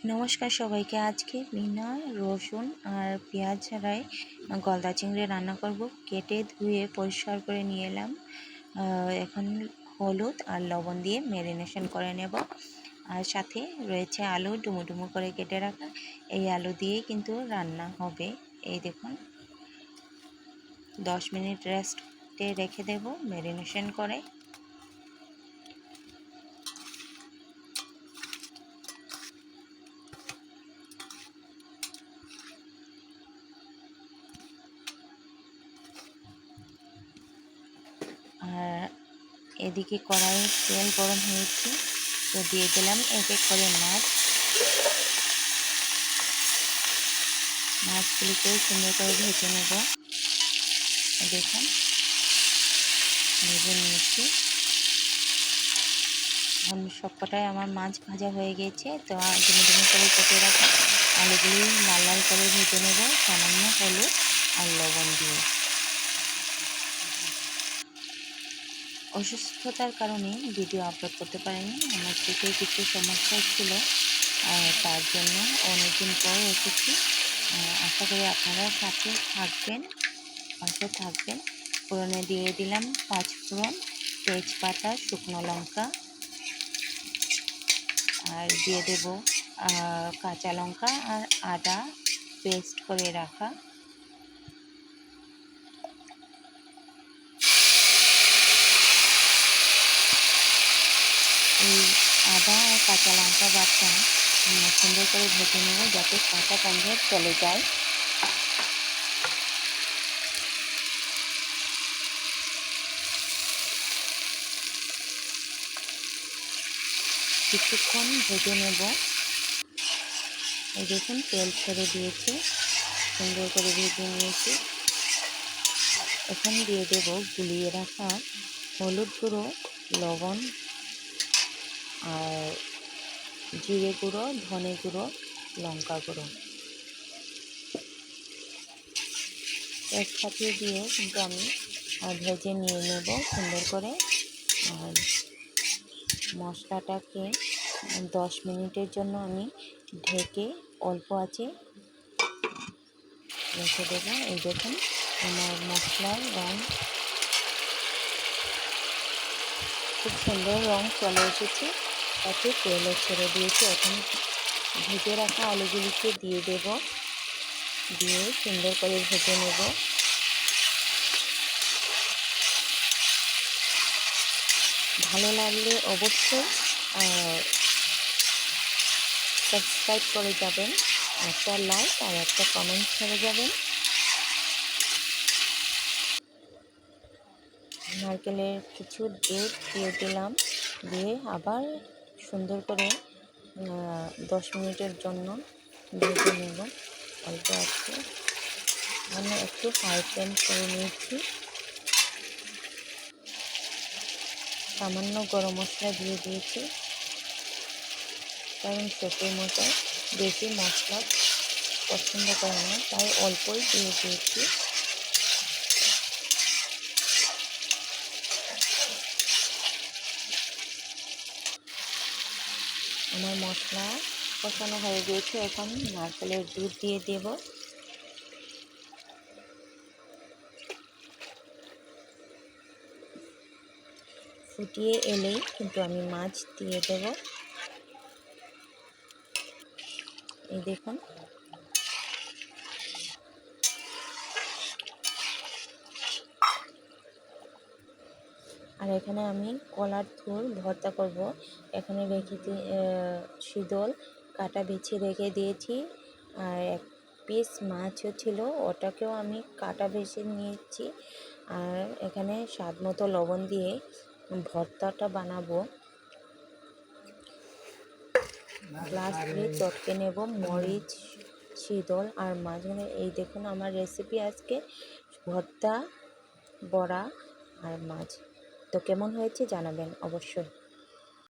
নমস্কার সবাইকে। আজকে বিনা রসুন আর পেঁয়াজ ছাড়াই গলদা চিংড়ি রান্না করব। কেটে ধুয়ে পরিষ্কার করে নিয়ে এলাম। এখন হলুদ আর লবণ দিয়ে ম্যারিনেশন করে নেব। আর সাথে রয়েছে আলু ডুমো ডুমো করে কেটে রাখা। এই আলু দিয়েই কিন্তু রান্না হবে। এই দেখুন, 10 মিনিট রেস্টে রেখে দেব ম্যারিনেশন করে। আর এদিকে কড়াইয়ে তেল গরম হয়েছে, তো দিয়ে দিলাম এক এক করে মাছগুলিকে সুন্দর করে ভেজে নেব। দেখুন, ভেজে নিয়েছি। এখন সবকটাই আমার মাছ ভাজা হয়ে গেছে। তো ডুমো ডুমো করে কেটে রাখা আলুগুলি লাল লাল করে ভেজে নেব সামান্য হলুদ আর লবণ দিয়ে। অসুস্থতার কারণে ভিডিও আপলোড করতে পারিনি, আমার থেকে কিছু সমস্যা ছিল, তার জন্য অনেকদিন পর এসেছি। আশা করি আপনারা পাশে থাকবেন। ফোড়নে দিয়ে দিলাম 5 ফোড়ন, তেজপাতা, শুকনো লঙ্কা, আর দিয়ে দেব কাঁচা লঙ্কা আর আদা পেস্ট করে রাখা। এই আদা আর কাঁচা লঙ্কা বাটা সুন্দর করে ভেজে নেব যাতে কাঁচা গন্ধ চলে যায়। কিছুক্ষণ ভেজে নেব। এই দেখুন, তেল ছেড়ে দিয়েছে, সুন্দর করে ভেজে নিয়েছি। এখন দিয়ে দেব গুলিয়ে রাখা হলুদ গুঁড়ো, লবণ আর জিরে গুঁড়ো, ধনে গুঁড়ো, লঙ্কা গুঁড়ো একসাথে দিয়ে কিন্তু আমি ভেজে নিয়ে নেব সুন্দর করে। আর মশলাটাকে 10 মিনিটের জন্য আমি ঢেকে অল্প আঁচে রেখে দেবো। এই দেখুন, আমার মশলার রং খুব সুন্দর রং চলে এসেছে, তাতে তেলও ছেড়ে দিয়েছে। এখন ভেজে রাখা আলুগুলিকে দিয়ে দেব, দিয়ে সুন্দর করে ভেজে নেব। ভালো লাগলে অবশ্যই সাবস্ক্রাইব করে যাবেন, একটা লাইক আর একটা কমেন্ট করে যাবেন। নারকেলের কিছু দুধ দিয়ে দিলাম, দিয়ে আবার সুন্দর করে 10 মিনিটের জন্য ভেজে নেব অল্প আছে। আমি একটু হাই ফ্লেম করে নিয়েছি। সামান্য গরম মশলা দিয়ে দিয়েছি, কারণ শেফের মতো বেশি মশলা পছন্দ করে না, তাই অল্পই দিয়ে দিয়েছি। আমার মশলা কষানো হয়ে গিয়েছে, এখন নারকেলের দুধ দিয়ে দেব। ফুটিয়ে এলেই কিন্তু আমি মাছ দিয়ে দেব। এই দেখুন, আর এখানে আমি কলার থুর ভর্তা করব। এখানে শীতল কাটা বেছে রেখে দিয়েছি, আর এক পিস মাছও ছিল, ওটাকেও আমি কাটা বেছে নিয়েছি। আর এখানে স্বাদ মতো লবণ দিয়ে ভর্তাটা বানাবো। গ্লাস দিয়ে চটকে নেব মরিচ, শীতল আর মাঝখানে। এই দেখুন আমার রেসিপি আজকে ভর্তা, বড়া আর মাছ। তো কেমন হয়েছে জানাবেন অবশ্যই।